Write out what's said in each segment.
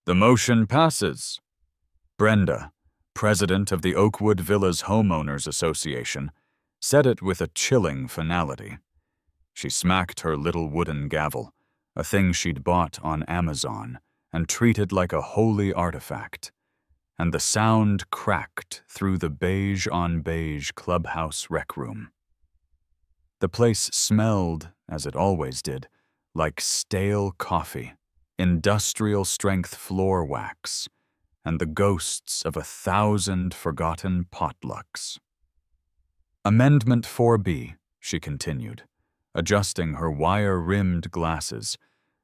The motion passes. Brenda, president of the Oakwood Villas Homeowners Association, said it with a chilling finality. She smacked her little wooden gavel, a thing she'd bought on Amazon and treated like a holy artifact, and the sound cracked through the beige-on-beige clubhouse rec room. The place smelled, as it always did, like stale coffee, industrial-strength floor wax, and the ghosts of 1,000 forgotten potlucks. Amendment 4B, she continued, adjusting her wire-rimmed glasses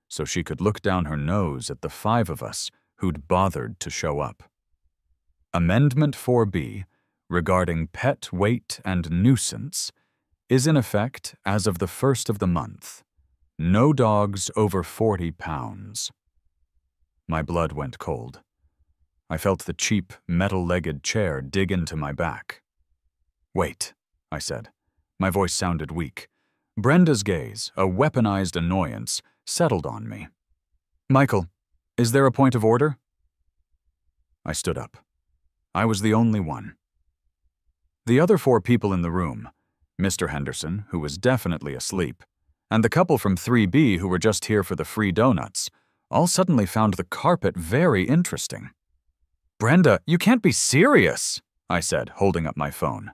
so she could look down her nose at the 5 of us who'd bothered to show up. Amendment 4B, regarding pet weight and nuisance, is in effect as of the 1st of the month. No dogs over 40 pounds. My blood went cold. I felt the cheap, metal-legged chair dig into my back. "Wait," I said. My voice sounded weak. Brenda's gaze, a weaponized annoyance, settled on me. "Michael, is there a point of order?" I stood up. I was the only one. The other 4 people in the room, Mr. Henderson, who was definitely asleep, and the couple from 3B who were just here for the free donuts, all suddenly found the carpet very interesting. "Brenda, you can't be serious," I said, holding up my phone.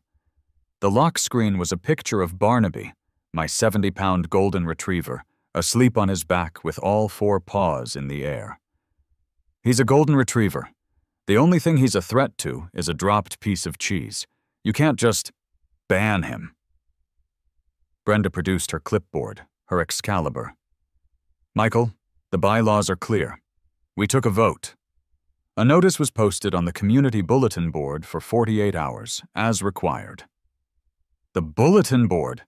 The lock screen was a picture of Barnaby, my 70-pound golden retriever, asleep on his back with all 4 paws in the air. "He's a golden retriever. The only thing he's a threat to is a dropped piece of cheese. You can't just ban him." Brenda produced her clipboard, her Excalibur. "Michael, the bylaws are clear. We took a vote. A notice was posted on the community bulletin board for 48 hours, as required." "The bulletin board?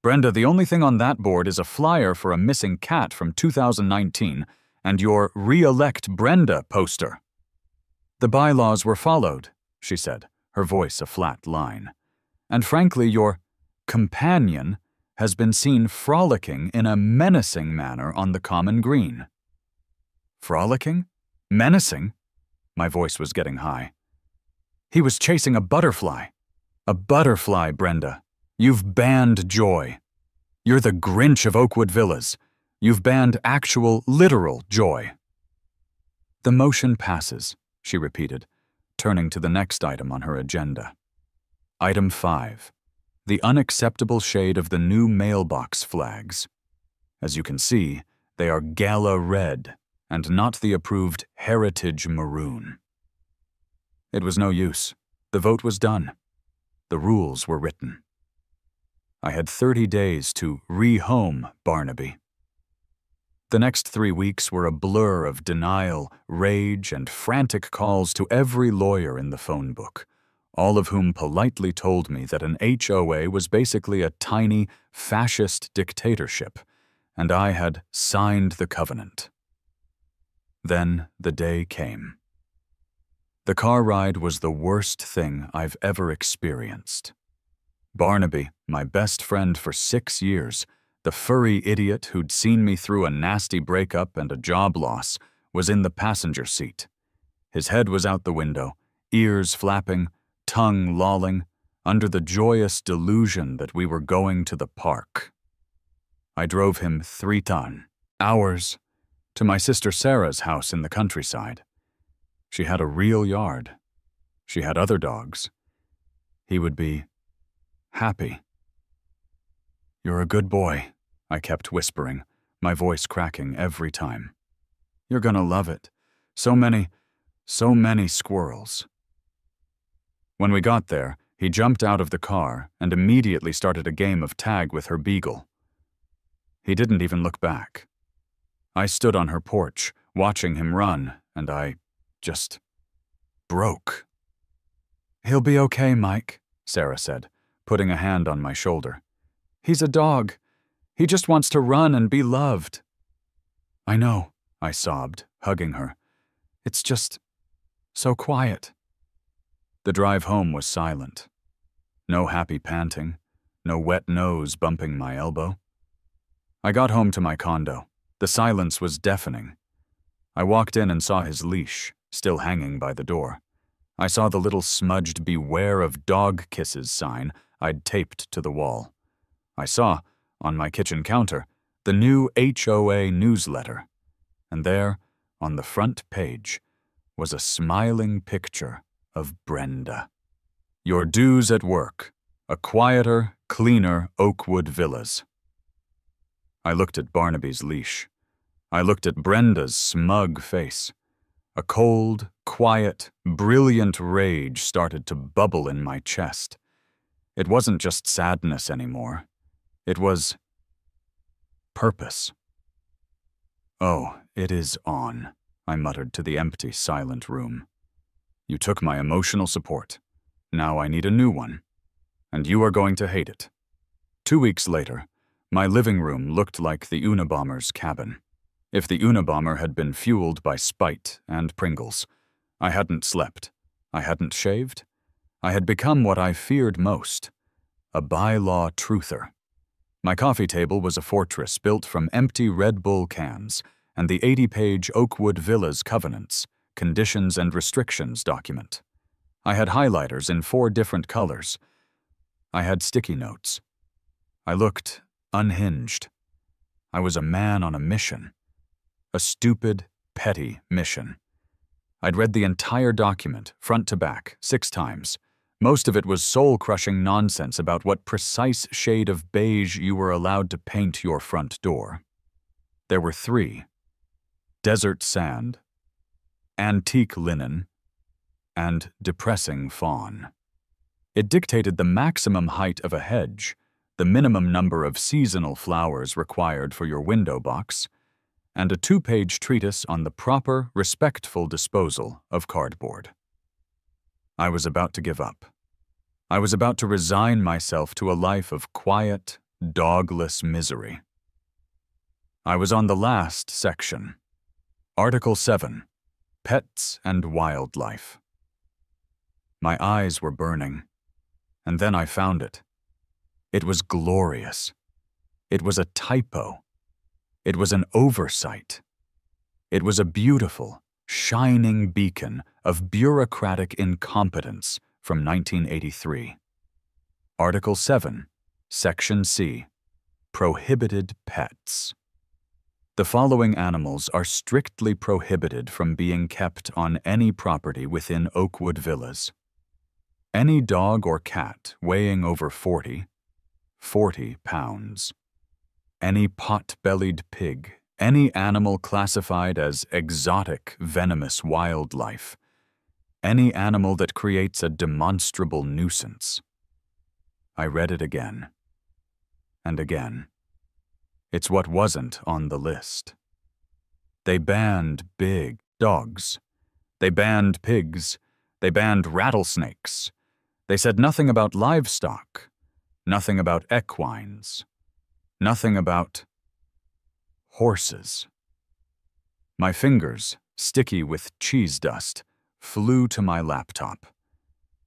Brenda, the only thing on that board is a flyer for a missing cat from 2019 and your Re-elect Brenda poster." "The bylaws were followed," she said, her voice a flat line. "And frankly, your companion has been seen frolicking in a menacing manner on the common green." "Frolicking? Menacing?" My voice was getting high. "He was chasing a butterfly. A butterfly, Brenda. You've banned joy. You're the Grinch of Oakwood Villas. You've banned actual, literal joy." "The motion passes," she repeated, turning to the next item on her agenda. Item 5. The unacceptable shade of the new mailbox flags. As you can see, they are gala red and not the approved heritage maroon. It was no use. The vote was done. The rules were written. I had 30 days to rehome Barnaby. The next 3 weeks were a blur of denial, rage, and frantic calls to every lawyer in the phone book, all of whom politely told me that an HOA was basically a tiny, fascist dictatorship, and I had signed the covenant. Then the day came. The car ride was the worst thing I've ever experienced. Barnaby, my best friend for 6 years, the furry idiot who'd seen me through a nasty breakup and a job loss, was in the passenger seat. His head was out the window, ears flapping, tongue lolling, under the joyous delusion that we were going to the park. I drove him 3 hours to my sister Sarah's house in the countryside. She had a real yard. She had other dogs. He would be happy. "You're a good boy," I kept whispering, my voice cracking every time. "You're gonna love it. So many squirrels." When we got there, he jumped out of the car and immediately started a game of tag with her beagle. He didn't even look back. I stood on her porch, watching him run, and I just broke. "He'll be okay, Mike," Sarah said, putting a hand on my shoulder. "He's a dog. He just wants to run and be loved." "I know," I sobbed, hugging her. "It's just so quiet." The drive home was silent. No happy panting, no wet nose bumping my elbow. I got home to my condo. The silence was deafening. I walked in and saw his leash, still hanging by the door. I saw the little smudged "Beware of Dog Kisses" sign I'd taped to the wall. I saw, on my kitchen counter, the new HOA newsletter. And there, on the front page, was a smiling picture of Brenda. "Your dues at work. A quieter, cleaner Oakwood Villas." I looked at Barnaby's leash. I looked at Brenda's smug face. A cold, quiet, brilliant rage started to bubble in my chest. It wasn't just sadness anymore. It was purpose. "Oh, it is on," I muttered to the empty, silent room. "You took my emotional support. Now I need a new one. And you are going to hate it." 2 weeks later, my living room looked like the Unabomber's cabin. If the Unabomber had been fueled by spite and Pringles, I hadn't slept. I hadn't shaved. I had become what I feared most, a bylaw truther. My coffee table was a fortress built from empty Red Bull cans and the 80-page Oakwood Villas Covenants, Conditions and Restrictions document. I had highlighters in 4 different colors. I had sticky notes. I looked unhinged. I was a man on a mission. A stupid, petty mission. I'd read the entire document, front to back, 6 times. Most of it was soul-crushing nonsense about what precise shade of beige you were allowed to paint your front door. There were 3: desert sand, antique linen, and depressing fawn. It dictated the maximum height of a hedge, the minimum number of seasonal flowers required for your window box, and a 2-page treatise on the proper, respectful disposal of cardboard. I was about to give up. I was about to resign myself to a life of quiet, dogless misery. I was on the last section. Article 7, Pets and Wildlife. My eyes were burning, and then I found it. It was glorious. It was a typo. It was an oversight. It was a beautiful, shining beacon of bureaucratic incompetence from 1983. Article 7, Section C, Prohibited Pets. The following animals are strictly prohibited from being kept on any property within Oakwood Villas. Any dog or cat weighing over 40 pounds. Any pot-bellied pig, any animal classified as exotic, venomous wildlife, any animal that creates a demonstrable nuisance. I read it again, and again. It's what wasn't on the list. They banned big dogs. They banned pigs. They banned rattlesnakes. They said nothing about livestock, nothing about equines, nothing about horses. My fingers, sticky with cheese dust, flew to my laptop.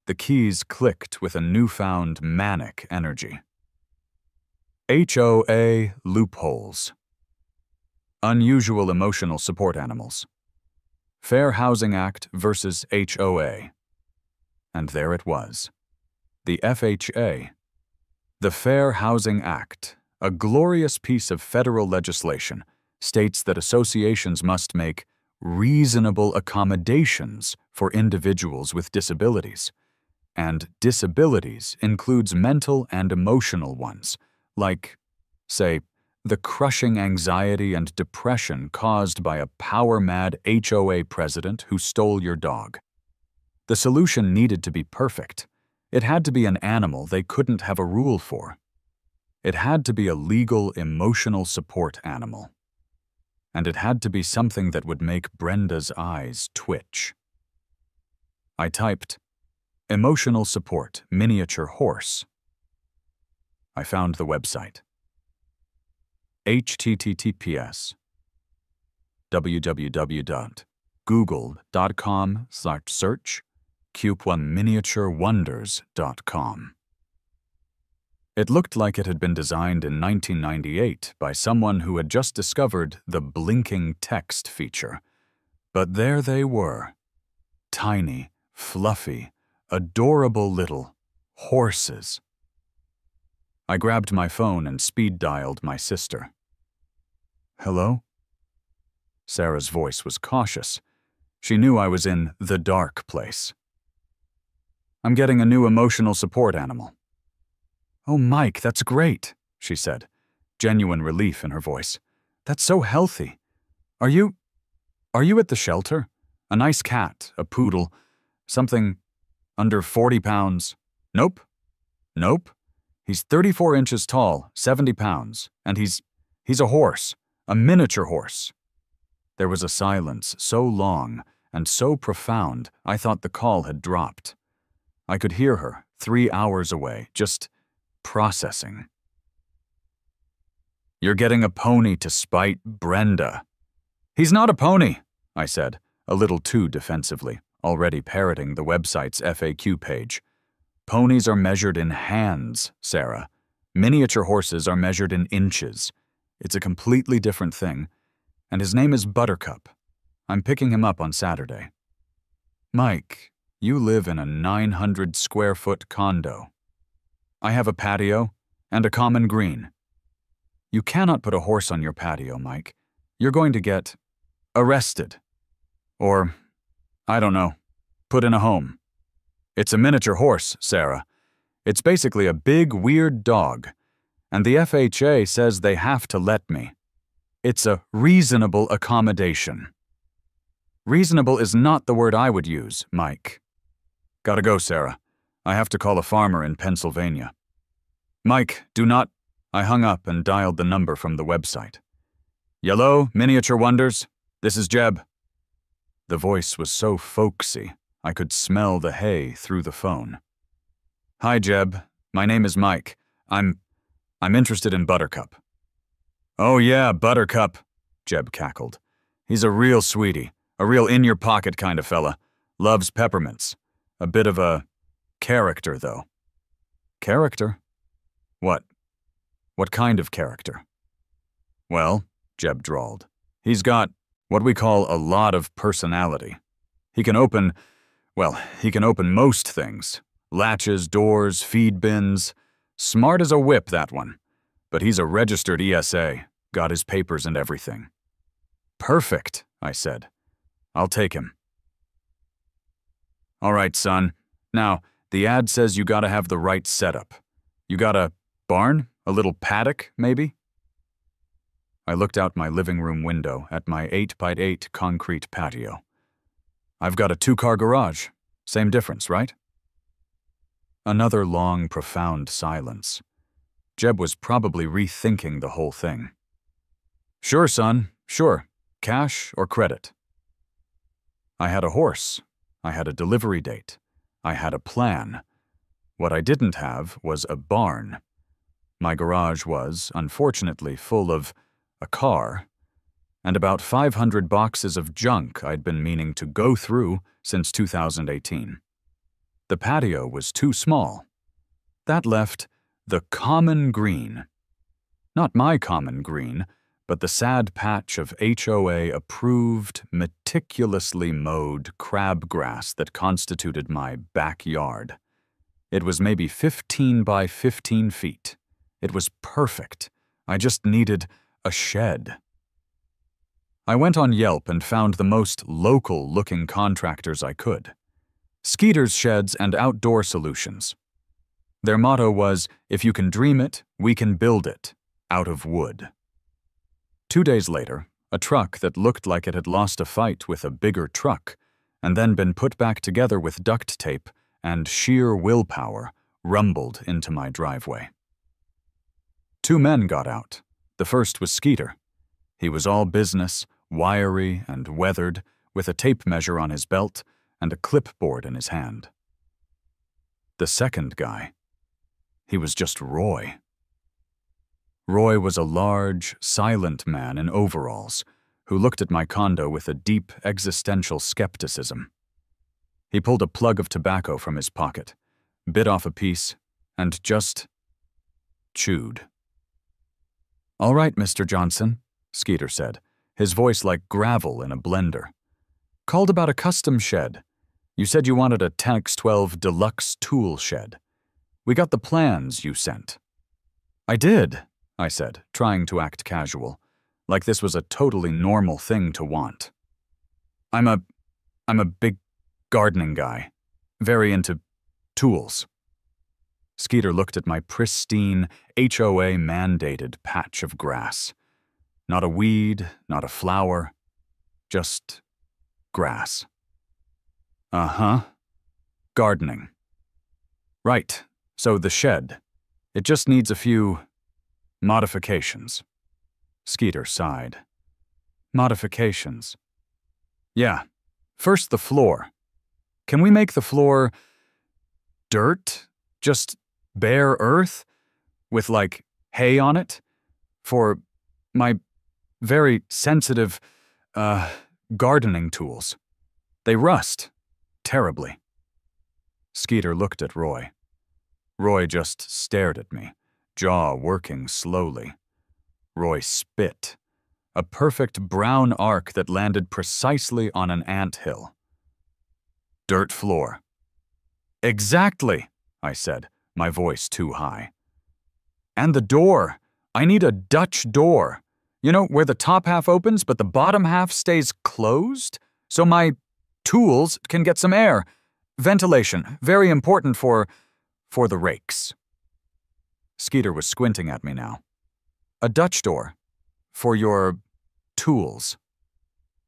The keys clicked with a newfound manic energy. HOA loopholes. Unusual emotional support animals. Fair Housing Act versus HOA. And there it was. The FHA. The Fair Housing Act, a glorious piece of federal legislation, states that associations must make reasonable accommodations for individuals with disabilities. And disabilities includes mental and emotional ones, like, say, the crushing anxiety and depression caused by a power-mad HOA president who stole your dog. The solution needed to be perfect. It had to be an animal they couldn't have a rule for. It had to be a legal, emotional support animal. And it had to be something that would make Brenda's eyes twitch. I typed, "Emotional support, miniature horse." I found the website. https www.google.com/search Cube1miniaturewonders.com. It looked like it had been designed in 1998 by someone who had just discovered the blinking text feature, But there they were, tiny, fluffy, adorable little horses. I grabbed my phone and speed-dialed my sister. "Hello?" Sarah's voice was cautious. She knew I was in the dark place. "I'm getting a new emotional support animal." "Oh, Mike, that's great," she said, genuine relief in her voice. "That's so healthy. Are you at the shelter? A nice cat, a poodle, something under 40 pounds. Nope. Nope. He's 34 inches tall, 70 pounds, and he's a horse, a miniature horse." There was a silence so long and so profound I thought the call had dropped. I could hear her 3 hours away, just processing. "You're getting a pony to spite Brenda." "He's not a pony," I said, a little too defensively, already parroting the website's FAQ page. "Ponies are measured in hands, Sarah. Miniature horses are measured in inches. It's a completely different thing. And his name is Buttercup. I'm picking him up on Saturday." "Mike, you live in a 900-square-foot condo. I have a patio and a common green. You cannot put a horse on your patio, Mike. You're going to get arrested. Or, I don't know, put in a home. It's a miniature horse, Sarah. It's basically a big, weird dog. And the FHA says they have to let me. It's a reasonable accommodation." Reasonable is not the word I would use, Mike. "Gotta go, Sarah. I have to call a farmer in Pennsylvania." "Mike, do not—" I hung up and dialed the number from the website. "Yellow, Miniature Wonders. This is Jeb." The voice was so folksy, I could smell the hay through the phone. "Hi, Jeb. My name is Mike. I'm interested in Buttercup." "Oh yeah, Buttercup," Jeb cackled. "He's a real sweetie, a real in-your-pocket kind of fella. Loves peppermints. A bit of a character, though." "Character? What? What kind of character?" "Well," Jeb drawled, "he's got what we call a lot of personality. He can open most things. Latches, doors, feed bins. Smart as a whip, that one. But he's a registered ESA, got his papers and everything." "Perfect," I said. "I'll take him." "All right, son. Now, the ad says you gotta have the right setup. You got a barn? A little paddock, maybe?" I looked out my living room window at my 8x8 concrete patio. "I've got a 2-car garage. Same difference, right?" Another long, profound silence. Jeb was probably rethinking the whole thing. "Sure, son, sure. Cash or credit?" I had a horse. I had a delivery date. I had a plan. What I didn't have was a barn. My garage was, unfortunately, full of a car, and about 500 boxes of junk I'd been meaning to go through since 2018. The patio was too small. That left the common green. Not my common green, but the sad patch of HOA-approved, meticulously mowed crabgrass that constituted my backyard. It was maybe 15 by 15 feet. It was perfect. I just needed a shed. I went on Yelp and found the most local-looking contractors I could. Skeeter's Sheds and Outdoor Solutions. Their motto was, "If you can dream it, we can build it," out of wood. 2 days later, a truck that looked like it had lost a fight with a bigger truck and then been put back together with duct tape and sheer willpower rumbled into my driveway. 2 men got out. The first was Skeeter. He was all business, wiry and weathered, with a tape measure on his belt and a clipboard in his hand. The second guy, he was just Roy. Roy was a large, silent man in overalls who looked at my condo with a deep existential skepticism. He pulled a plug of tobacco from his pocket, bit off a piece, and just chewed. "All right, Mr. Johnson," Skeeter said, his voice like gravel in a blender. Called about a custom shed. You said you wanted a Tanks 12 deluxe tool shed. We got the plans you sent." "I did," I said, trying to act casual, like this was a totally normal thing to want. I'm a big gardening guy, very into tools." Skeeter looked at my pristine, HOA-mandated patch of grass. Not a weed, not a flower, just grass. "Uh-huh. Gardening." "Right, so the shed. It just needs a few modifications." Skeeter sighed. "Modifications?" "Yeah. First the floor. Can we make the floor dirt? Just bare earth? With, like, hay on it? For my very sensitive, gardening tools. They rust. Terribly." Skeeter looked at Roy. Roy just stared at me, jaw working slowly. Roy spit. A perfect brown arc that landed precisely on an anthill. "Dirt floor." "Exactly," I said, my voice too high. "And the door. I need a Dutch door. You know, where the top half opens but the bottom half stays closed? So my tools can get some air. Ventilation, very important for the rakes." Skeeter was squinting at me now. "A Dutch door. For your tools.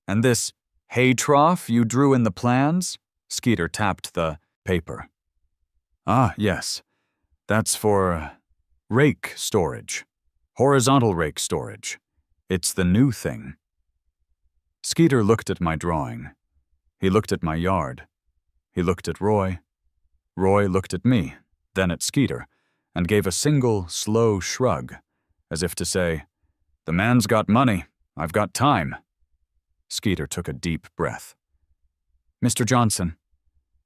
And this hay trough you drew in the plans?" Skeeter tapped the paper. "Ah, yes. That's for rake storage. Horizontal rake storage. It's the new thing." Skeeter looked at my drawing. He looked at my yard. He looked at Roy. Roy looked at me, then at Skeeter, and gave a single, slow shrug, as if to say, "The man's got money. I've got time." Skeeter took a deep breath. "Mr. Johnson,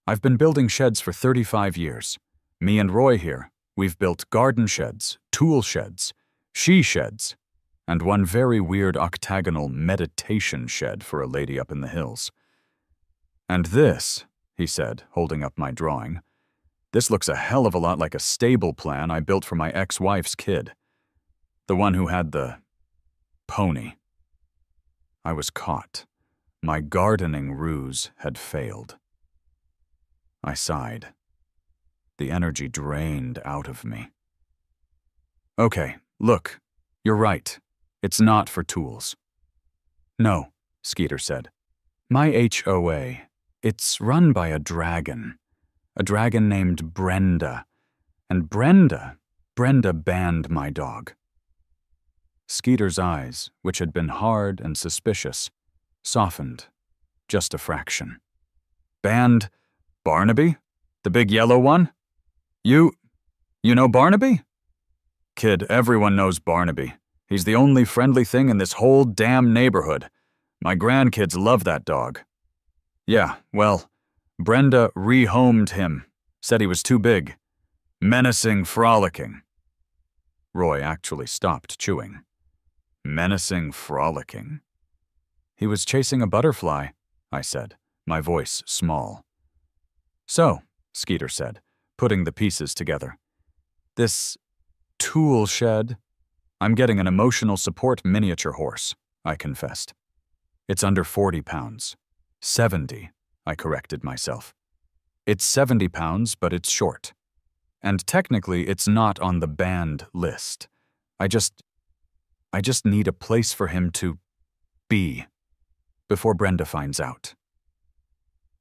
I've been building sheds for 35 years. Me and Roy here, we've built garden sheds, tool sheds, she sheds, and one very weird octagonal meditation shed for a lady up in the hills. And this," he said, holding up my drawing, "this looks a hell of a lot like a stable plan I built for my ex-wife's kid. The one who had the pony." I was caught. My gardening ruse had failed. I sighed. The energy drained out of me. "Okay, look, you're right. It's not for tools." "No," Skeeter said. "My HOA, it's run by a dragon named Brenda. And Brenda banned my dog." Skeeter's eyes, which had been hard and suspicious, softened just a fraction. "Banned Barnaby? The big yellow one? You know Barnaby?" "Kid, everyone knows Barnaby. He's the only friendly thing in this whole damn neighborhood. My grandkids love that dog." "Yeah, well, Brenda rehomed him. Said he was too big. Menacing, frolicking." Roy actually stopped chewing. Menacing, frolicking. "He was chasing a butterfly," I said, my voice small. "So," Skeeter said, putting the pieces together, "this tool shed, I'm getting an emotional support miniature horse," I confessed. "It's under 40 pounds. 70, I corrected myself. It's 70 pounds, but it's short. And technically, it's not on the banned list. I just need a place for him to be before Brenda finds out."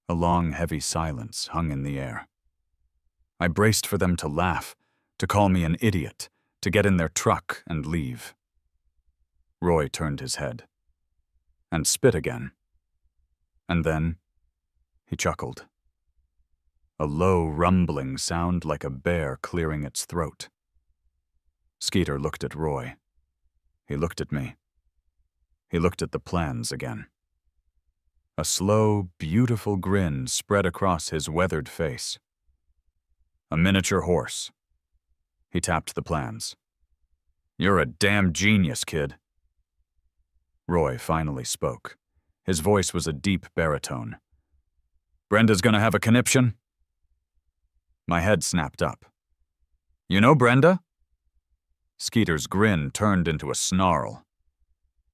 A long, heavy silence hung in the air. I braced for them to laugh, to call me an idiot, to get in their truck and leave. Roy turned his head and spit again. And then he chuckled. A low, rumbling sound like a bear clearing its throat. Skeeter looked at Roy. He looked at me. He looked at the plans again. A slow, beautiful grin spread across his weathered face. "A miniature horse." He tapped the plans. "You're a damn genius, kid." Roy finally spoke. His voice was a deep baritone. "Brenda's gonna have a conniption?" My head snapped up. "You know Brenda?" Skeeter's grin turned into a snarl.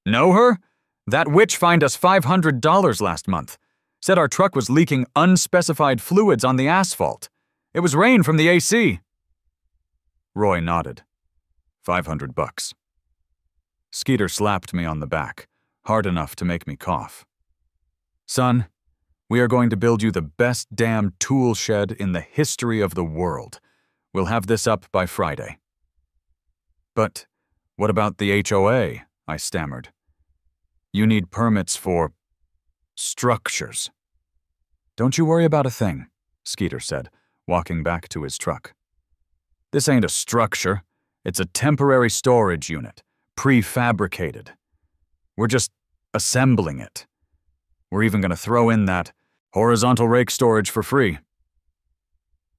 "Know her? That witch fined us $500 last month. Said our truck was leaking unspecified fluids on the asphalt. It was rain from the AC." Roy nodded. $500. Skeeter slapped me on the back, hard enough to make me cough. "Son, we are going to build you the best damn tool shed in the history of the world. We'll have this up by Friday." "But what about the HOA?" I stammered. "You need permits for structures." "Don't you worry about a thing," Skeeter said, walking back to his truck. "This ain't a structure. It's a temporary storage unit, prefabricated. We're just assembling it. We're even going to throw in that horizontal rake storage for free."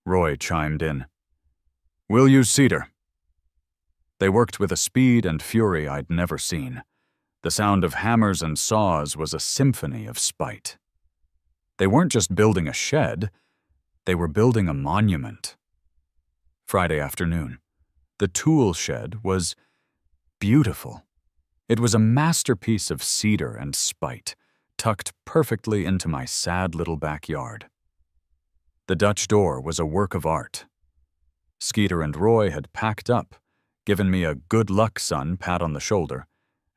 Roy chimed in. "We'll use cedar." They worked with a speed and fury I'd never seen. The sound of hammers and saws was a symphony of spite. They weren't just building a shed, they were building a monument. Friday afternoon, the tool shed was beautiful. It was a masterpiece of cedar and spite, tucked perfectly into my sad little backyard. The Dutch door was a work of art. Skeeter and Roy had packed up, given me a "good luck, son" pat on the shoulder,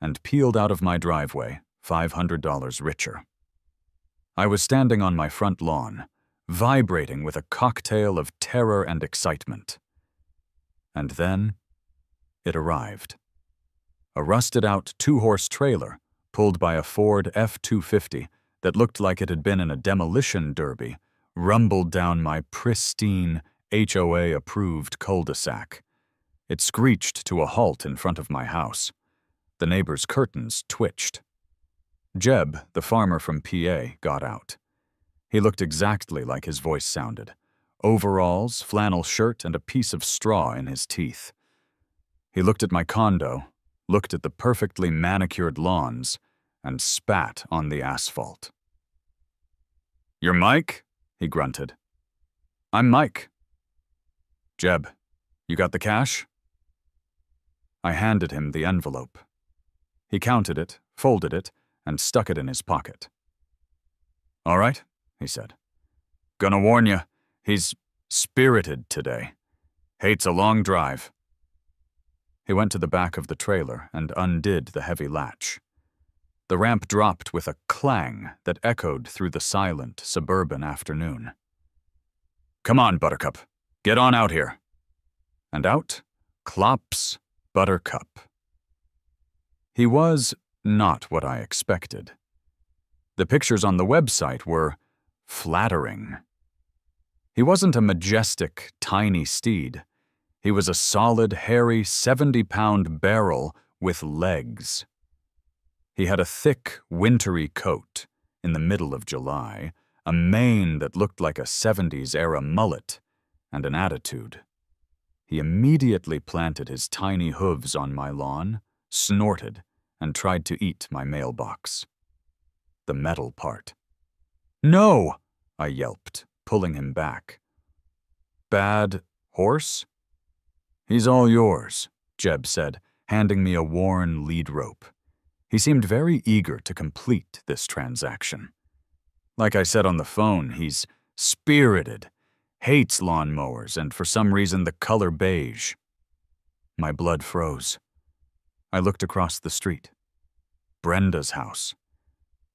and peeled out of my driveway, $500 richer. I was standing on my front lawn, vibrating with a cocktail of terror and excitement. And then, it arrived. A rusted-out two-horse trailer, pulled by a Ford F-250 that looked like it had been in a demolition derby, rumbled down my pristine, HOA-approved cul-de-sac. It screeched to a halt in front of my house. The neighbor's curtains twitched. Jeb, the farmer from PA, got out. He looked exactly like his voice sounded. Overalls, flannel shirt, and a piece of straw in his teeth. He looked at my condo, looked at the perfectly manicured lawns, and spat on the asphalt. "You're Mike?" he grunted. "I'm Mike." "Jeb, you got the cash?" I handed him the envelope. He counted it, folded it, and stuck it in his pocket. "All right," he said. "Gonna warn you, he's spirited today. Hates a long drive." He went to the back of the trailer and undid the heavy latch. The ramp dropped with a clang that echoed through the silent suburban afternoon. "Come on, Buttercup. Get on out here." And out clops Buttercup. He was not what I expected. The pictures on the website were flattering. He wasn't a majestic, tiny steed. He was a solid, hairy, 70-pound barrel with legs. He had a thick, wintry coat in the middle of July, a mane that looked like a 70s-era mullet, and an attitude. He immediately planted his tiny hooves on my lawn, snorted, and tried to eat my mailbox. The metal part. "No!" I yelped, pulling him back. "Bad horse?" "He's all yours," Jeb said, handing me a worn lead rope. He seemed very eager to complete this transaction. Like I said on the phone, he's spirited, hates lawnmowers, and for some reason the color beige. My blood froze. I looked across the street. Brenda's house.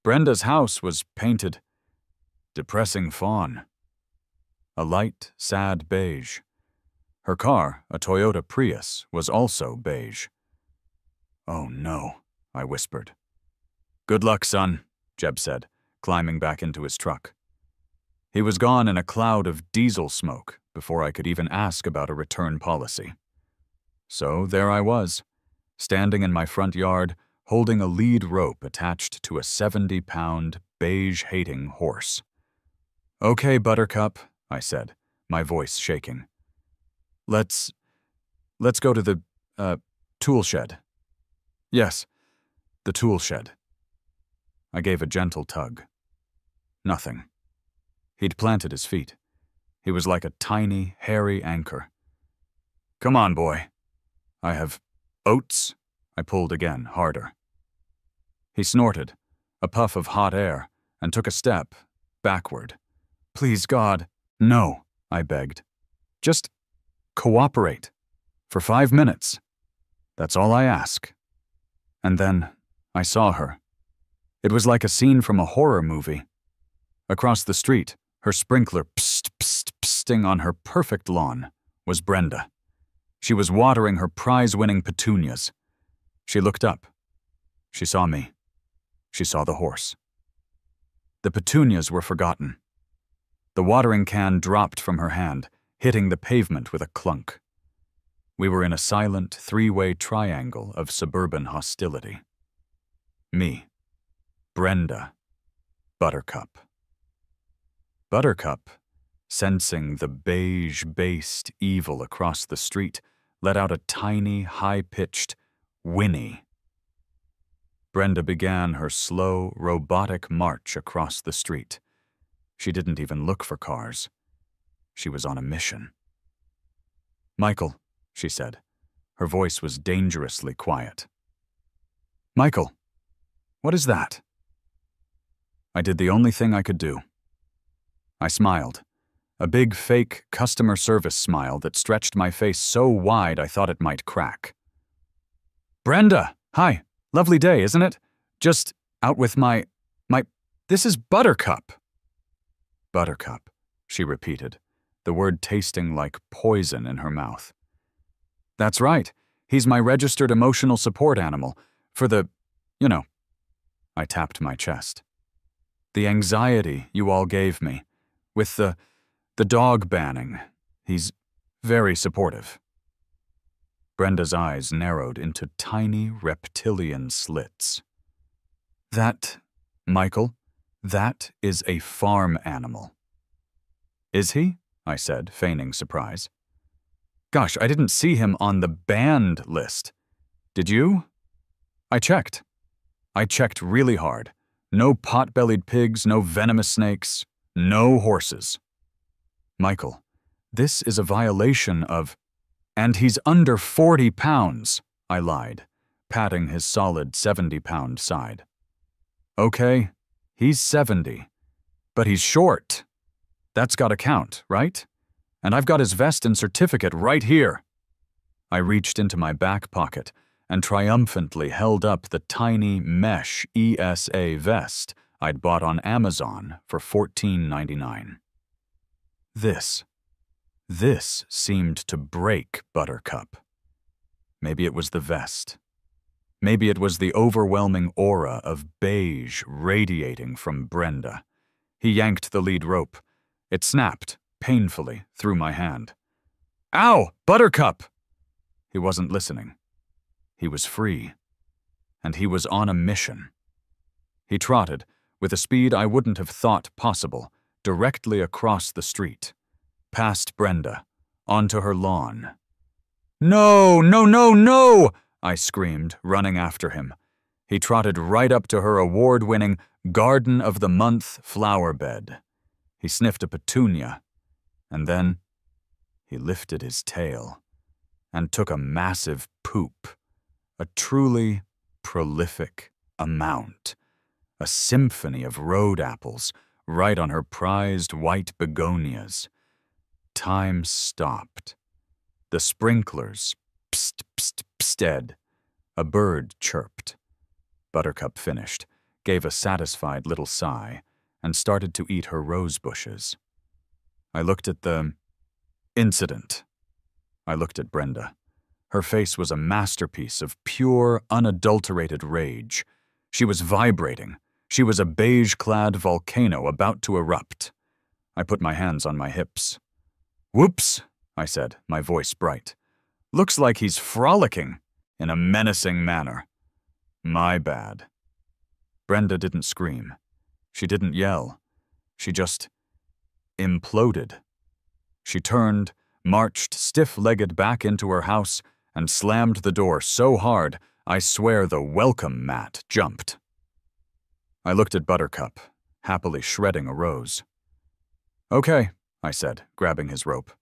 Brenda's house was painted depressing fawn. A light, sad beige. Her car, a Toyota Prius, was also beige. "Oh no," I whispered. "Good luck, son," Jeb said, climbing back into his truck. He was gone in a cloud of diesel smoke before I could even ask about a return policy. So there I was, standing in my front yard, holding a lead rope attached to a 70-pound, beige-hating horse. "Okay, Buttercup," I said, my voice shaking. Let's go to the, tool shed." "Yes, the tool shed." I gave a gentle tug. Nothing. He'd planted his feet. He was like a tiny, hairy anchor. Come on, boy. I have oats. I pulled again, harder. He snorted, a puff of hot air, and took a step, backward. Please, God. No, I begged. Just cooperate. For 5 minutes. That's all I ask. And then I saw her. It was like a scene from a horror movie. Across the street, her sprinkler psst-psst-psting on her perfect lawn, was Brenda. She was watering her prize-winning petunias. She looked up. She saw me. She saw the horse. The petunias were forgotten. The watering can dropped from her hand, hitting the pavement with a clunk. We were in a silent, three-way triangle of suburban hostility. Me, Brenda, Buttercup. Buttercup, sensing the beige-based evil across the street, let out a tiny, high-pitched whinny. Brenda began her slow, robotic march across the street. She didn't even look for cars. She was on a mission. Michael, she said. Her voice was dangerously quiet. Michael, what is that? I did the only thing I could do. I smiled, a big fake customer service smile that stretched my face so wide I thought it might crack. Brenda, hi, lovely day, isn't it? Just out with this is Buttercup. Buttercup, she repeated, the word tasting like poison in her mouth. That's right, he's my registered emotional support animal, for the, I tapped my chest. The anxiety you all gave me, with the dog banning, he's very supportive. Brenda's eyes narrowed into tiny reptilian slits. That, Michael, that is a farm animal. Is he? I said, feigning surprise. Gosh, I didn't see him on the banned list. Did you? I checked. I checked really hard. No pot-bellied pigs, no venomous snakes, no horses. Michael, this is a violation of... And he's under 40 pounds, I lied, patting his solid 70-pound side. Okay, he's 70, but he's short. That's gotta count, right? And I've got his vest and certificate right here. I reached into my back pocket and triumphantly held up the tiny mesh ESA vest I'd bought on Amazon for $14.99. This seemed to break Buttercup. Maybe it was the vest. Maybe it was the overwhelming aura of beige radiating from Brenda. He yanked the lead rope. It snapped, painfully, through my hand. Ow! Buttercup! He wasn't listening. He was free. And he was on a mission. He trotted, with a speed I wouldn't have thought possible, directly across the street, past Brenda, onto her lawn. No, no, no, no! I screamed, running after him. He trotted right up to her award-winning Garden of the Month flower bed. He sniffed a petunia, and then he lifted his tail and took a massive poop, a truly prolific amount, a symphony of road apples right on her prized white begonias. Time stopped. The sprinklers psted. A bird chirped. Buttercup finished, gave a satisfied little sigh, and started to eat her rose bushes. I looked at the incident. I looked at Brenda. Her face was a masterpiece of pure, unadulterated rage. She was vibrating. She was a beige-clad volcano about to erupt. I put my hands on my hips. Whoops, I said, my voice bright. Looks like he's frolicking in a menacing manner. My bad. Brenda didn't scream. She didn't yell. She just imploded. She turned, marched stiff-legged back into her house, and slammed the door so hard I swear the welcome mat jumped. I looked at Buttercup, happily shredding a rose. "Okay," I said, grabbing his rope.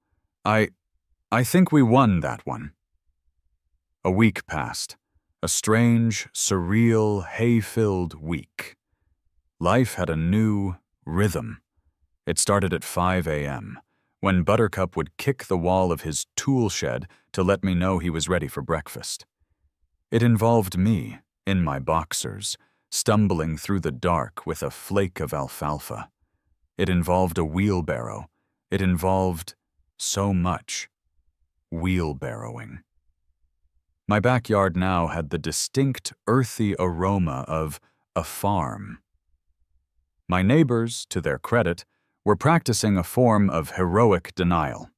I think we won that one." A week passed. A strange, surreal, hay-filled week. Life had a new rhythm. It started at 5 a.m., when Buttercup would kick the wall of his tool shed to let me know he was ready for breakfast. It involved me, in my boxers, stumbling through the dark with a flake of alfalfa. It involved a wheelbarrow. It involved so much. Wheelbarrowing. My backyard now had the distinct earthy aroma of a farm. My neighbors, to their credit, were practicing a form of heroic denial.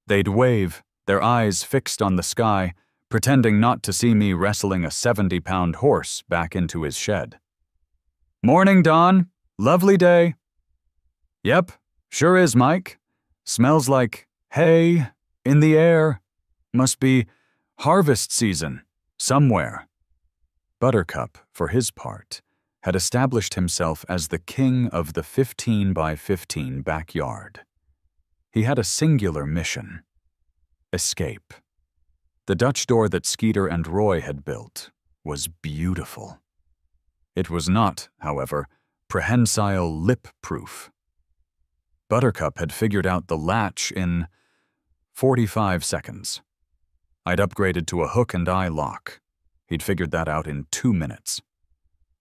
They'd wave, their eyes fixed on the sky, pretending not to see me wrestling a 70-pound horse back into his shed. "Morning, Don. Lovely day." "Yep, sure is, Mike. Smells like hay in the air. Must be harvest season somewhere." Buttercup, for his part, had established himself as the king of the 15 by 15 backyard. He had a singular mission: escape. The Dutch door that Skeeter and Roy had built was beautiful. It was not, however, prehensile lip-proof. Buttercup had figured out the latch in 45 seconds. I'd upgraded to a hook-and-eye lock. He'd figured that out in 2 minutes.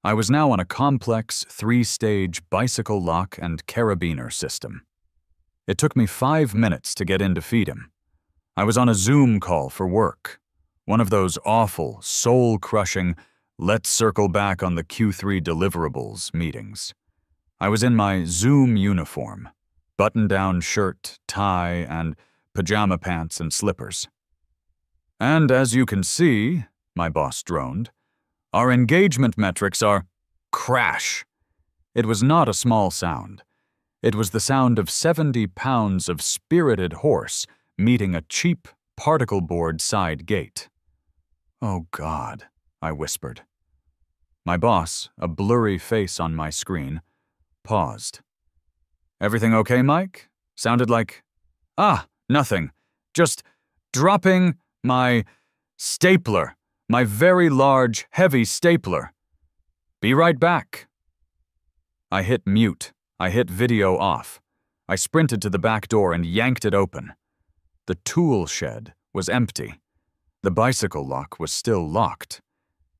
I was now on a complex 3-stage bicycle lock and carabiner system. It took me 5 minutes to get in to feed him. I was on a Zoom call for work, one of those awful, soul-crushing, let's circle back on the Q3 deliverables meetings. I was in my Zoom uniform, button-down shirt, tie, and pajama pants and slippers. "And as you can see," my boss droned, "our engagement metrics are crash." It was not a small sound. It was the sound of 70 pounds of spirited horse meeting a cheap particle board side gate. "Oh, God," I whispered. My boss, a blurry face on my screen, paused. "Everything okay, Mike?" Sounded like, nothing. Just dropping my stapler, my very large, heavy stapler. Be right back." I hit mute. I hit video off. I sprinted to the back door and yanked it open. The tool shed was empty. The bicycle lock was still locked,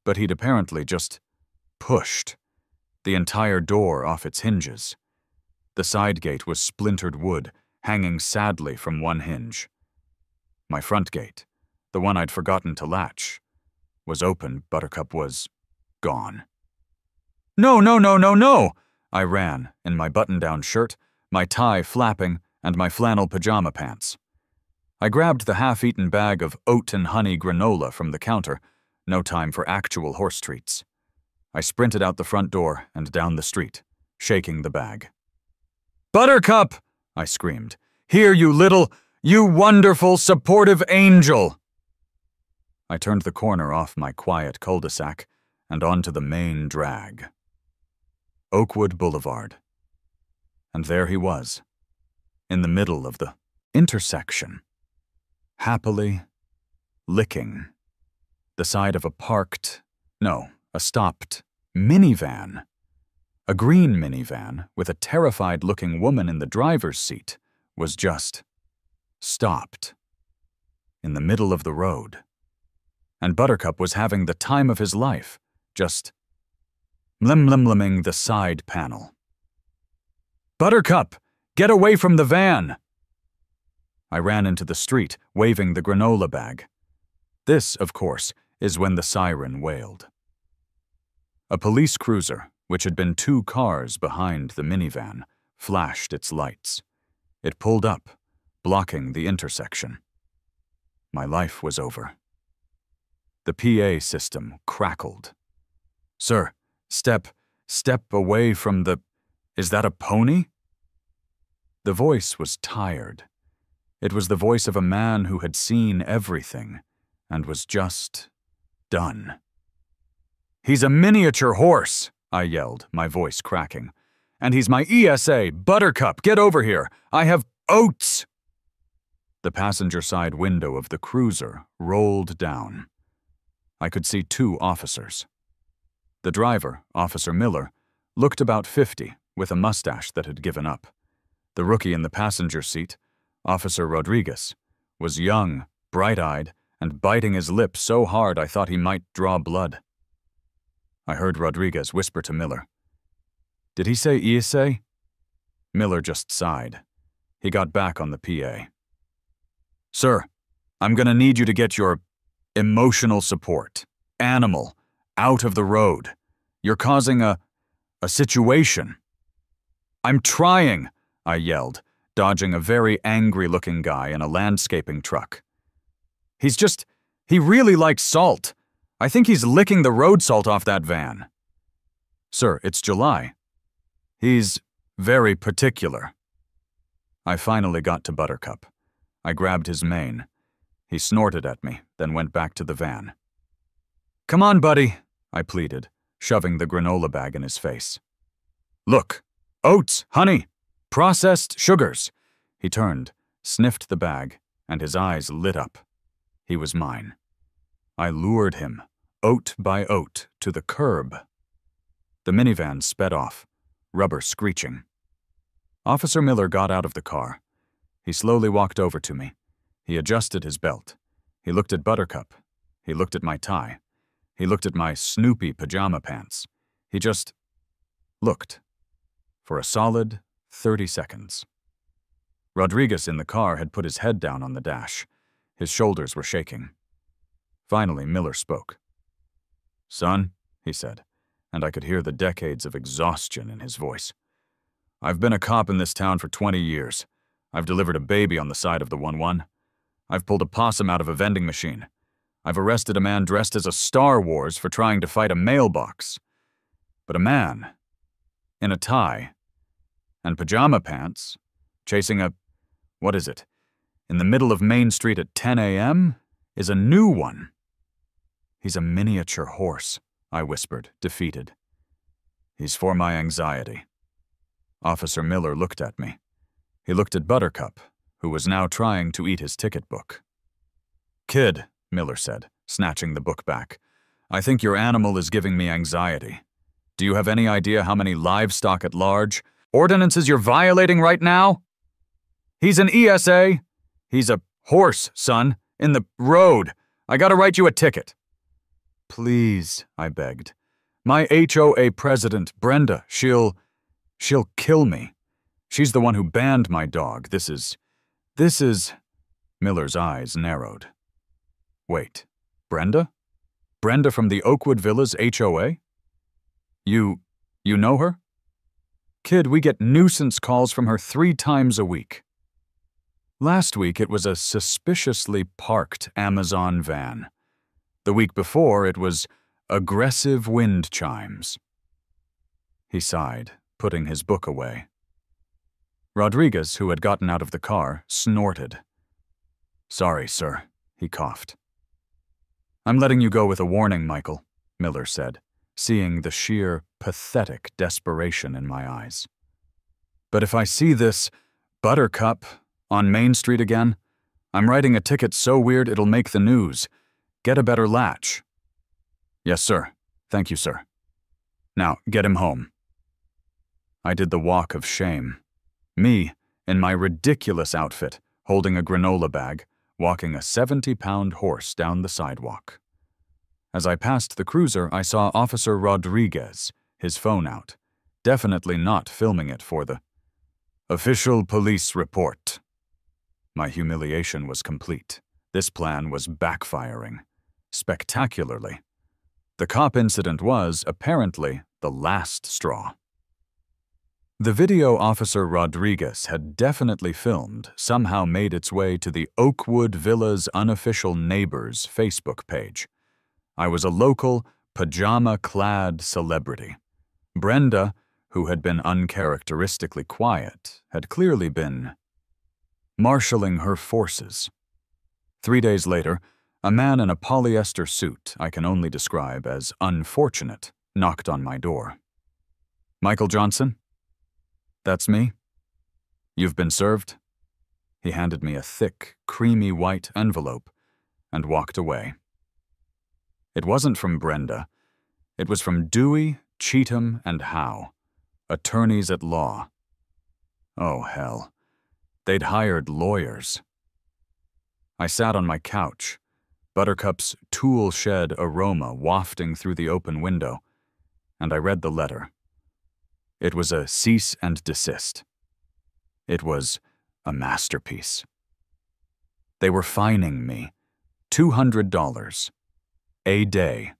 but he'd apparently just pushed the entire door off its hinges. The side gate was splintered wood, hanging sadly from one hinge. My front gate, the one I'd forgotten to latch, was open. Buttercup was gone. "No, no, no, no, no!" I ran, in my button-down shirt, my tie flapping, and my flannel pajama pants. I grabbed the half-eaten bag of oat and honey granola from the counter. No time for actual horse treats. I sprinted out the front door and down the street, shaking the bag. "Buttercup!" I screamed. "Here, you wonderful, supportive angel!" I turned the corner off my quiet cul-de-sac and onto the main drag. Oakwood Boulevard. And there he was, in the middle of the intersection, happily licking the side of a stopped minivan. A green minivan with a terrified-looking woman in the driver's seat was just stopped in the middle of the road. And Buttercup was having the time of his life, just mlim-lim-limming the side panel. "Buttercup, get away from the van!" I ran into the street, waving the granola bag. This, of course, is when the siren wailed. A police cruiser, which had been 2 cars behind the minivan, flashed its lights. It pulled up, blocking the intersection. My life was over. The PA system crackled. "Sir, step away from the... Is that a pony?" The voice was tired. It was the voice of a man who had seen everything and was just done. "He's a miniature horse," I yelled, my voice cracking. "And he's my ESA! Buttercup, get over here! I have oats!" The passenger side window of the cruiser rolled down. I could see 2 officers. The driver, Officer Miller, looked about 50, with a mustache that had given up. The rookie in the passenger seat, Officer Rodriguez, was young, bright-eyed, and biting his lip so hard I thought he might draw blood. I heard Rodriguez whisper to Miller, "Did he say ESA?" Miller just sighed. He got back on the PA. "Sir, I'm gonna need you to get your emotional support, animal, out of the road. You're causing a situation." "I'm trying," I yelled, dodging a very angry-looking guy in a landscaping truck. He really likes salt. I think he's licking the road salt off that van." "Sir, it's July. He's very particular." I finally got to Buttercup. I grabbed his mane. He snorted at me, then went back to the van. "Come on, buddy," I pleaded, shoving the granola bag in his face. "Look, oats, honey, processed sugars." He turned, sniffed the bag, and his eyes lit up. He was mine. I lured him, oat by oat, to the curb. The minivan sped off, rubber screeching. Officer Miller got out of the car. He slowly walked over to me. He adjusted his belt. He looked at Buttercup. He looked at my tie. He looked at my Snoopy pajama pants. He just looked. For a solid 30 seconds. Rodriguez in the car had put his head down on the dash. His shoulders were shaking. Finally, Miller spoke. "Son," he said, and I could hear the decades of exhaustion in his voice. "I've been a cop in this town for 20 years. I've delivered a baby on the side of the 1-1. I've pulled a possum out of a vending machine. I've arrested a man dressed as a Star Wars for trying to fight a mailbox. But a man, in a tie, and pajama pants, chasing in the middle of Main Street at 10 a.m., is a new one." "He's a miniature horse," I whispered, defeated. "He's for my anxiety." Officer Miller looked at me. He looked at Buttercup, who was now trying to eat his ticket book. "Kid," Miller said, snatching the book back, "I think your animal is giving me anxiety. Do you have any idea how many livestock at large ordinances you're violating right now? He's an ESA. He's a horse, son, in the road. I gotta write you a ticket." "Please," I begged. "My HOA president, Brenda, she'll kill me. She's the one who banned my dog. This is... Miller's eyes narrowed. "Wait, Brenda? Brenda from the Oakwood Villas HOA? You know her?" "Kid, we get nuisance calls from her 3 times a week. Last week it was a suspiciously parked Amazon van. The week before it was aggressive wind chimes." He sighed, putting his book away. Rodriguez, who had gotten out of the car, snorted. "Sorry, sir," he coughed. "I'm letting you go with a warning, Michael," Miller said, seeing the sheer, pathetic desperation in my eyes. "But if I see this Buttercup on Main Street again, I'm writing a ticket so weird it'll make the news. Get a better latch." "Yes, sir. Thank you, sir. Now, get him home." I did the walk of shame. Me, in my ridiculous outfit, holding a granola bag, walking a 70-pound horse down the sidewalk. As I passed the cruiser, I saw Officer Rodriguez, his phone out, definitely not filming it for the official police report. My humiliation was complete. This plan was backfiring. Spectacularly. The cop incident was, apparently, the last straw. The video Officer Rodriguez had definitely filmed somehow made its way to the Oakwood Villas Unofficial Neighbors Facebook page. I was a local, pajama-clad celebrity. Brenda, who had been uncharacteristically quiet, had clearly been marshalling her forces. 3 days later, a man in a polyester suit I can only describe as unfortunate knocked on my door. Michael Johnson? That's me. You've been served? He handed me a thick, creamy white envelope and walked away. It wasn't from Brenda. It was from Dewey, Cheatham, and Howe, attorneys at law. Oh, hell. They'd hired lawyers. I sat on my couch, Buttercup's tool shed aroma wafting through the open window, and I read the letter. It was a cease and desist. It was a masterpiece. They were fining me $200 a day,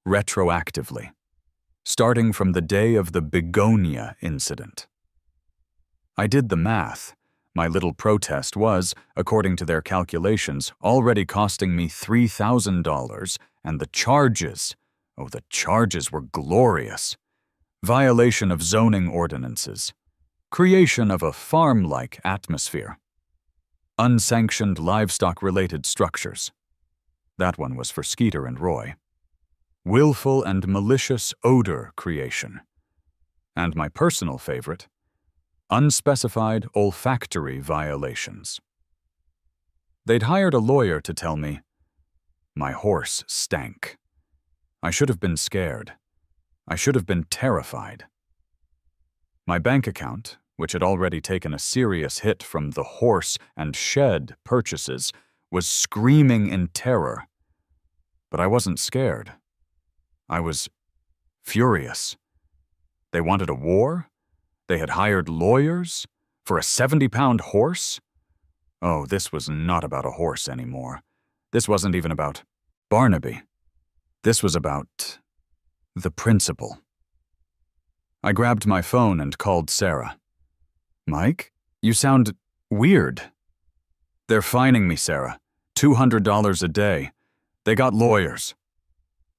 retroactively, starting from the day of the Begonia incident. I did the math. My little protest was, according to their calculations, already costing me $3,000, and the charges, oh, the charges were glorious. Violation of zoning ordinances, creation of a farm-like atmosphere, unsanctioned livestock-related structures. That one was for Skeeter and Roy. Willful and malicious odor creation. And my personal favorite, unspecified olfactory violations. They'd hired a lawyer to tell me, my horse stank. I should have been scared. I should have been terrified. My bank account, which had already taken a serious hit from the horse and shed purchases, was screaming in terror. But I wasn't scared. I was furious. They wanted a war? They had hired lawyers? For a 70-pound horse? Oh, this was not about a horse anymore. This wasn't even about Barnaby. This was about the principal. I grabbed my phone and called Sarah. Mike, you sound weird. They're fining me, Sarah. $200 a day. They got lawyers.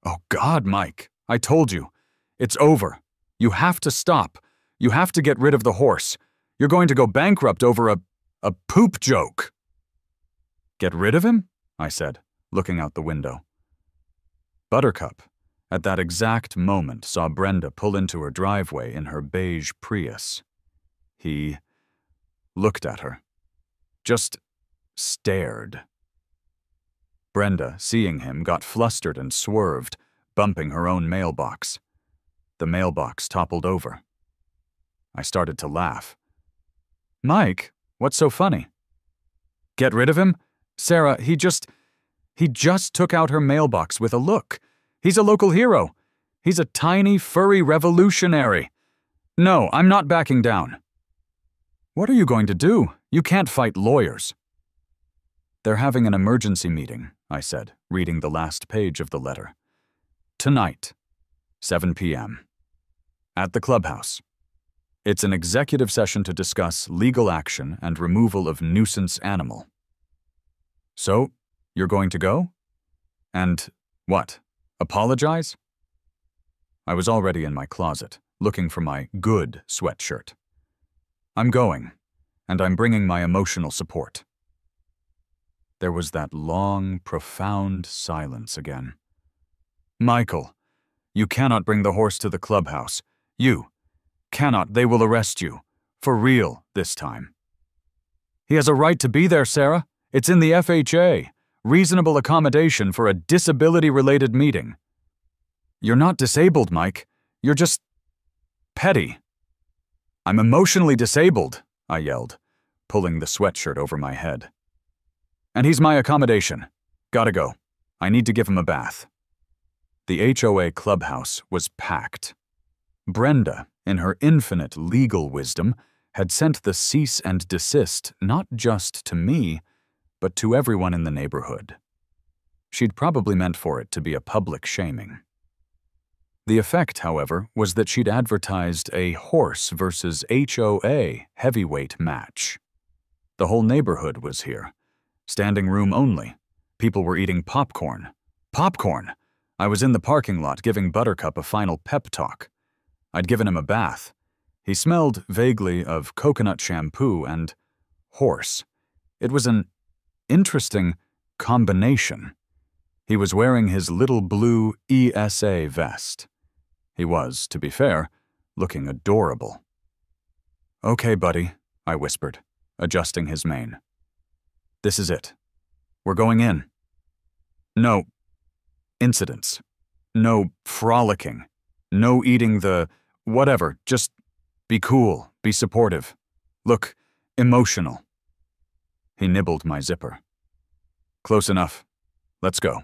Oh, God, Mike, I told you. It's over. You have to stop. You have to get rid of the horse. You're going to go bankrupt over a poop joke. Get rid of him? I said, looking out the window. Buttercup, at that exact moment, saw Brenda pull into her driveway in her beige Prius. He looked at her. Just stared. Brenda, seeing him, got flustered and swerved, bumping her own mailbox. The mailbox toppled over. I started to laugh. Mike, what's so funny? Get rid of him? Sarah, he just took out her mailbox with a look. He's a local hero. He's a tiny, furry revolutionary. No, I'm not backing down. What are you going to do? You can't fight lawyers. They're having an emergency meeting, I said, reading the last page of the letter. Tonight, 7 p.m. At the clubhouse. It's an executive session to discuss legal action and removal of nuisance animal. So, you're going to go? And what? Apologize? I was already in my closet, looking for my good sweatshirt. I'm going, and I'm bringing my emotional support. There was that long, profound silence again. Michael, you cannot bring the horse to the clubhouse. You cannot. They will arrest you. For real this time. He has a right to be there, Sarah. It's in the FHA. Reasonable accommodation for a disability-related meeting. You're not disabled, Mike. You're just petty. I'm emotionally disabled, I yelled, pulling the sweatshirt over my head. And he's my accommodation. Gotta go. I need to give him a bath. The HOA clubhouse was packed. Brenda, in her infinite legal wisdom, had sent the cease and desist not just to me, but to everyone in the neighborhood. She'd probably meant for it to be a public shaming. The effect, however, was that she'd advertised a horse versus HOA heavyweight match. The whole neighborhood was here. Standing room only. People were eating popcorn. Popcorn! I was in the parking lot giving Buttercup a final pep talk. I'd given him a bath. He smelled vaguely of coconut shampoo and horse. It was an interesting combination. He was wearing his little blue ESA vest. He was, to be fair, looking adorable. "Okay, buddy," I whispered, adjusting his mane. "This is it. We're going in. No incidents. No frolicking. No eating the whatever. Just be cool, be supportive. Look emotional." He nibbled my zipper. "Close enough. Let's go."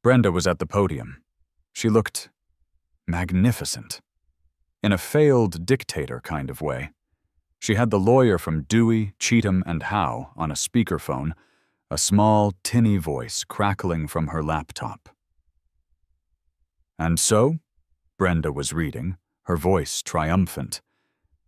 Brenda was at the podium. She looked magnificent. In a failed dictator kind of way. She had the lawyer from Dewey, Cheatham, and Howe on a speakerphone, a small, tinny voice crackling from her laptop. "And so," Brenda was reading, her voice triumphant,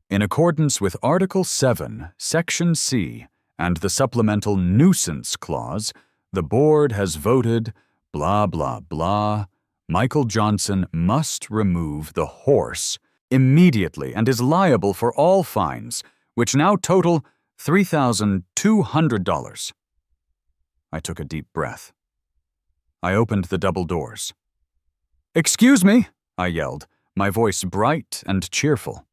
"in accordance with Article 7, Section C, and the supplemental nuisance clause, the board has voted blah blah blah. Michael Johnson must remove the horse immediately and is liable for all fines, which now total $3,200. I took a deep breath. I opened the double doors. "Excuse me," I yelled, my voice bright and cheerful.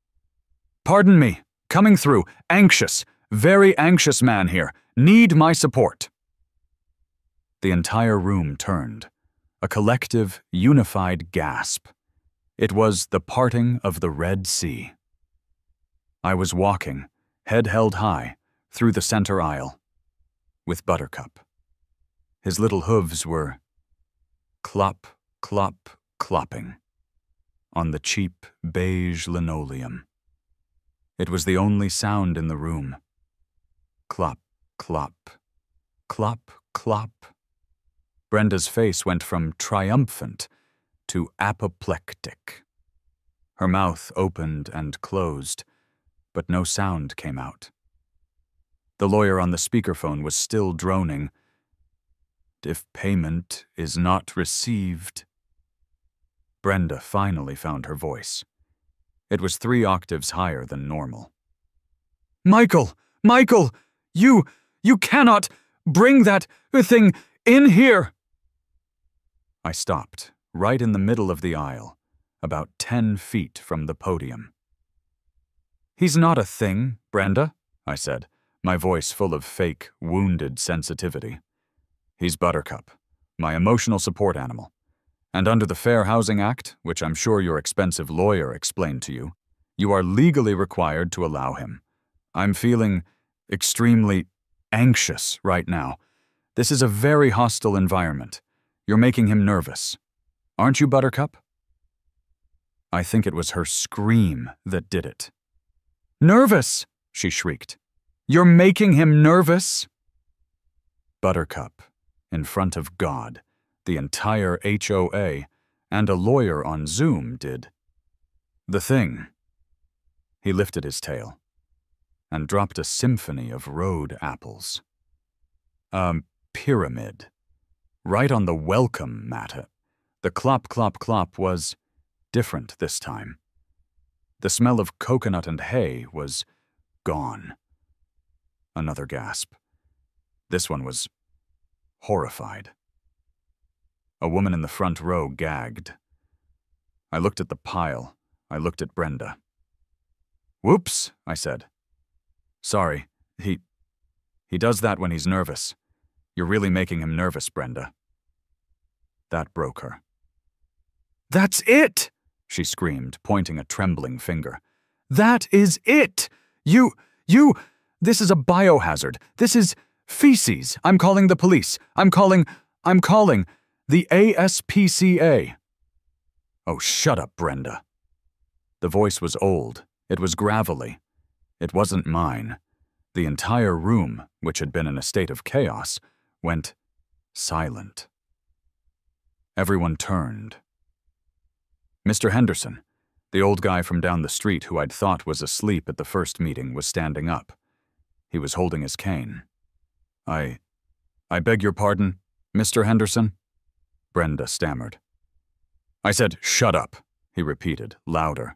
"Pardon me, coming through, anxious, very anxious man here, need my support." The entire room turned, a collective, unified gasp. It was the parting of the Red Sea. I was walking, head held high, through the center aisle, with Buttercup. His little hooves were clop, clop, clopping on the cheap beige linoleum. It was the only sound in the room. Clop, clop, clop, clop. Brenda's face went from triumphant to apoplectic. Her mouth opened and closed, but no sound came out. The lawyer on the speakerphone was still droning. "If payment is not received." Brenda finally found her voice. It was 3 octaves higher than normal. "Michael! Michael! You cannot bring that thing in here!" I stopped, right in the middle of the aisle, about 10 feet from the podium. "He's not a thing, Brenda," I said, my voice full of fake, wounded sensitivity. "He's Buttercup, my emotional support animal. And under the Fair Housing Act, which I'm sure your expensive lawyer explained to you, you are legally required to allow him. I'm feeling extremely anxious right now. This is a very hostile environment. You're making him nervous. Aren't you, Buttercup?" I think it was her scream that did it. "Nervous!" she shrieked. "You're making him nervous?" Buttercup, in front of God, the entire HOA, and a lawyer on Zoom did the thing. He lifted his tail and dropped a symphony of road apples. A pyramid. Right on the welcome mat. The clop, clop, clop was different this time. The smell of coconut and hay was gone. Another gasp. This one was horrified. A woman in the front row gagged. I looked at the pile. I looked at Brenda. "Whoops," I said. "Sorry, he does that when he's nervous. You're really making him nervous, Brenda." That broke her. "That's it!" she screamed, pointing a trembling finger. "That is it! This is a biohazard. This is feces. I'm calling the police. I'm calling the ASPCA." "Oh, shut up, Brenda." The voice was old. It was gravelly. It wasn't mine. The entire room, which had been in a state of chaos, went silent. Everyone turned. Mr. Henderson, the old guy from down the street who I'd thought was asleep at the first meeting, was standing up. He was holding his cane. I beg your pardon, Mr. Henderson?" Brenda stammered. "I said, shut up," he repeated, louder.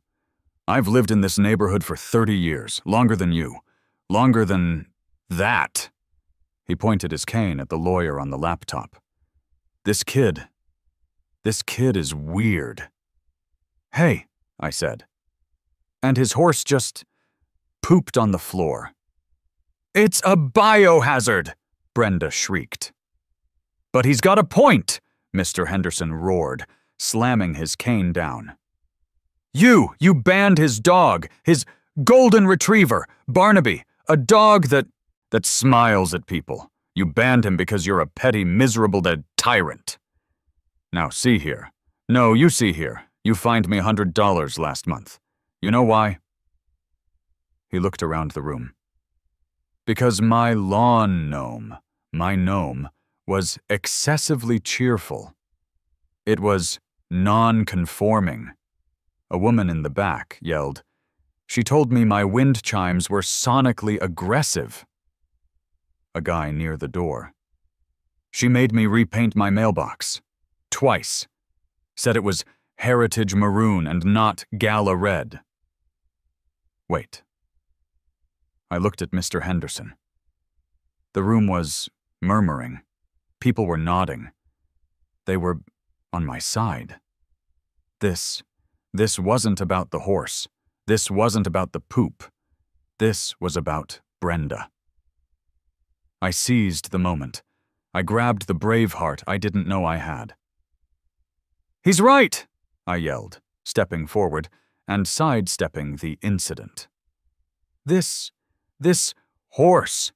"I've lived in this neighborhood for 30 years, longer than you. Longer than that." He pointed his cane at the lawyer on the laptop. This kid is weird." "Hey," I said. And his horse just pooped on the floor. It's a biohazard, Brenda shrieked. But he's got a point, Mr. Henderson roared, slamming his cane down. You banned his dog, his golden retriever, Barnaby, a dog that smiles at people. You banned him because you're a petty, miserable dead tyrant. Now see here. No, you see here. You fined me $100 last month. You know why? He looked around the room. Because my lawn gnome, my gnome, was excessively cheerful. It was non-conforming. A woman in the back yelled. She told me my wind chimes were sonically aggressive. A guy near the door. She made me repaint my mailbox. Twice. Said it was heritage maroon and not gala red. Wait. I looked at Mr. Henderson. The room was murmuring. People were nodding. They were on my side. This wasn't about the horse. This wasn't about the poop. This was about Brenda. I seized the moment. I grabbed the brave heart I didn't know I had. He's right, I yelled, stepping forward and sidestepping the incident. This horse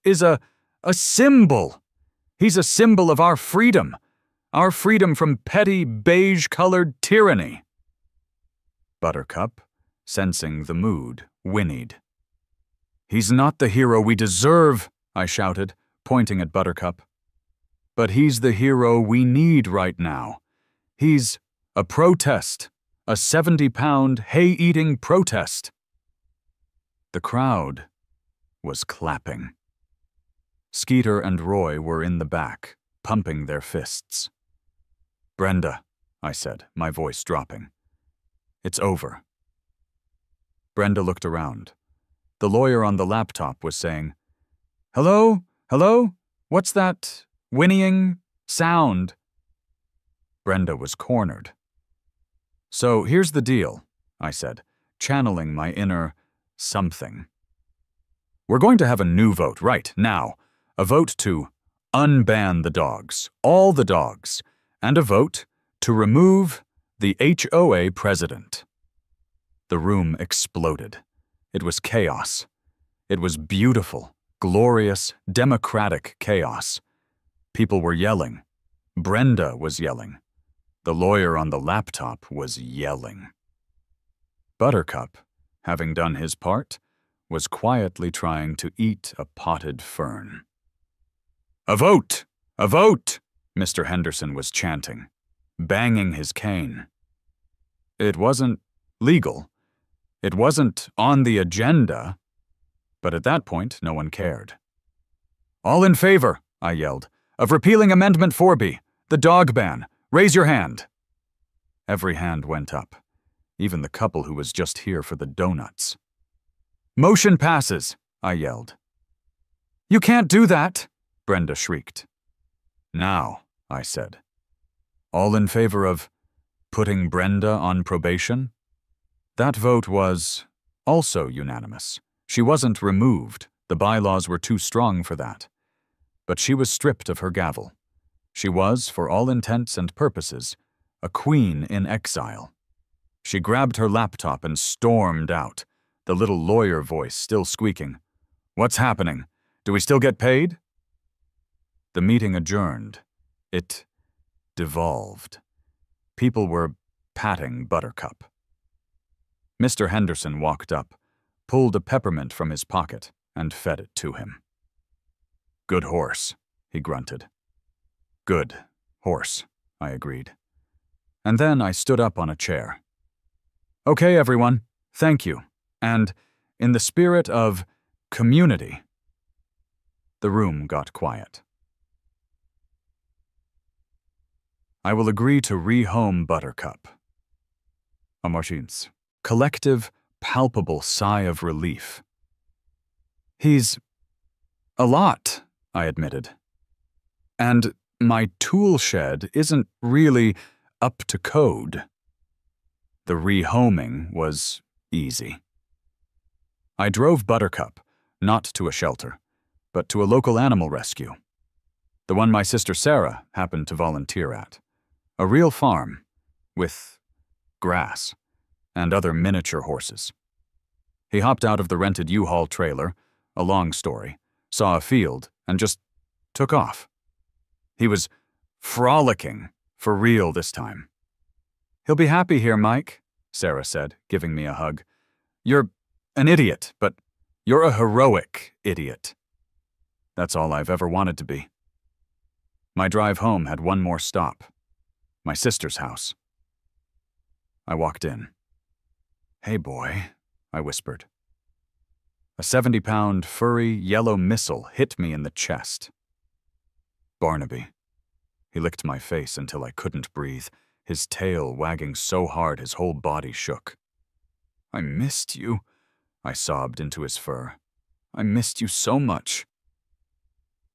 is a symbol. He's a symbol of our freedom from petty, beige-colored tyranny. Buttercup, sensing the mood, whinnied. He's not the hero we deserve, I shouted, pointing at Buttercup. But he's the hero we need right now. He's a protest, a 70-pound, hay-eating protest. The crowd was clapping. Skeeter and Roy were in the back, pumping their fists. Brenda, I said, my voice dropping. It's over. Brenda looked around. The lawyer on the laptop was saying, Hello? Hello? What's that whinnying sound? Brenda was cornered. So here's the deal, I said, channeling my inner something. We're going to have a new vote right now. A vote to unban the dogs, all the dogs, and a vote to remove the HOA president. The room exploded. It was chaos. It was beautiful, glorious, democratic chaos. People were yelling. Brenda was yelling. The lawyer on the laptop was yelling. Buttercup, having done his part, was quietly trying to eat a potted fern. A vote! A vote! Mr. Henderson was chanting, banging his cane. It wasn't legal. It wasn't on the agenda. But at that point, no one cared. All in favor, I yelled, of repealing Amendment 4B, the dog ban. Raise your hand. Every hand went up, even the couple who was just here for the donuts. Motion passes, I yelled. You can't do that, Brenda shrieked. Now, I said. All in favor of putting Brenda on probation? That vote was also unanimous. She wasn't removed. The bylaws were too strong for that. But she was stripped of her gavel. She was, for all intents and purposes, a queen in exile. She grabbed her laptop and stormed out, the little lawyer voice still squeaking. What's happening? Do we still get paid? The meeting adjourned. It devolved. People were patting Buttercup. Mr. Henderson walked up, pulled a peppermint from his pocket, and fed it to him. Good horse, he grunted. Good horse, I agreed. And then I stood up on a chair. Okay, everyone, thank you. And in the spirit of community, the room got quiet. I will agree to rehome Buttercup. A Martin's collective, palpable sigh of relief. He's a lot, I admitted. And my tool shed isn't really up to code. The rehoming was easy. I drove Buttercup, not to a shelter, but to a local animal rescue. The one my sister Sarah happened to volunteer at. A real farm, with grass and other miniature horses. He hopped out of the rented U-Haul trailer, a long story, saw a field, and just took off. He was frolicking, for real this time. "He'll be happy here, Mike," Sarah said, giving me a hug. "You're an idiot, but you're a heroic idiot." That's all I've ever wanted to be. My drive home had one more stop. My sister's house. I walked in. "Hey, boy," I whispered. A 70-pound, furry, yellow missile hit me in the chest. Barnaby. He licked my face until I couldn't breathe, his tail wagging so hard his whole body shook. "I missed you," I sobbed into his fur. "I missed you so much."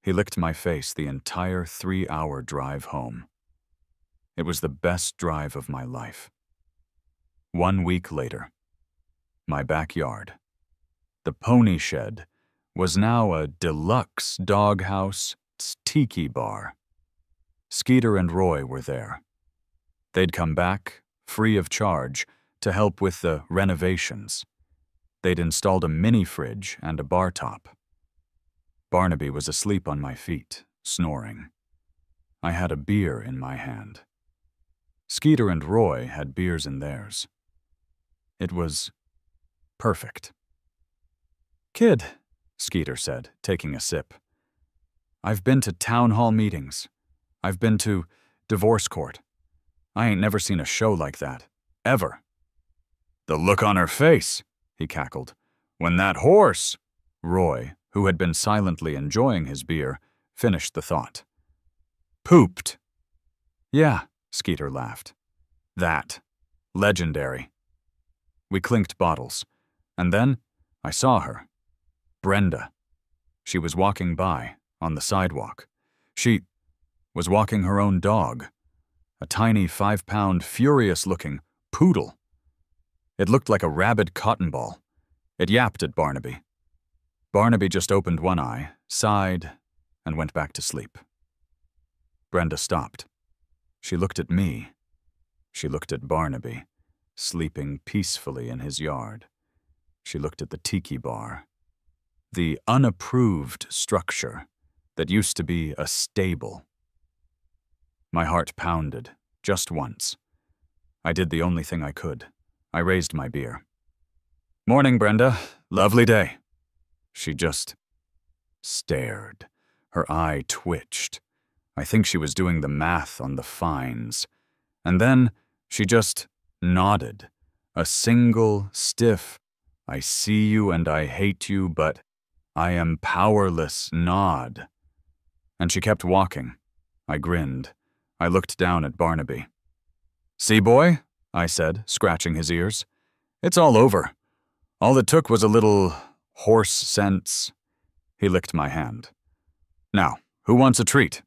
He licked my face the entire 3-hour drive home. It was the best drive of my life. 1 week later. My backyard. The pony shed was now a deluxe doghouse tiki bar. Skeeter and Roy were there. They'd come back, free of charge, to help with the renovations. They'd installed a mini fridge and a bar top. Barnaby was asleep on my feet, snoring. I had a beer in my hand. Skeeter and Roy had beers in theirs. It was perfect. "Kid," Skeeter said, taking a sip. "I've been to town hall meetings. I've been to divorce court. I ain't never seen a show like that. Ever." "The look on her face," he cackled. "When that horse—" Roy, who had been silently enjoying his beer, finished the thought. "Pooped." "Yeah," Skeeter laughed. "That. Legendary." We clinked bottles, and then I saw her. Brenda. She was walking by, on the sidewalk. She was walking her own dog, a tiny 5-pound, furious-looking poodle. It looked like a rabid cotton ball. It yapped at Barnaby. Barnaby just opened one eye, sighed, and went back to sleep. Brenda stopped. She looked at me. She looked at Barnaby, sleeping peacefully in his yard. She looked at the tiki bar, the unapproved structure that used to be a stable. My heart pounded, just once. I did the only thing I could. I raised my beer. "Morning, Brenda. Lovely day." She just stared. Her eye twitched. I think she was doing the math on the fines. And then she just nodded. A single, stiff, "I see you and I hate you, but I am powerless" nod. And she kept walking. I grinned. I looked down at Barnaby. "See, boy," I said, scratching his ears. "It's all over. All it took was a little horse sense." He licked my hand. "Now, who wants a treat?"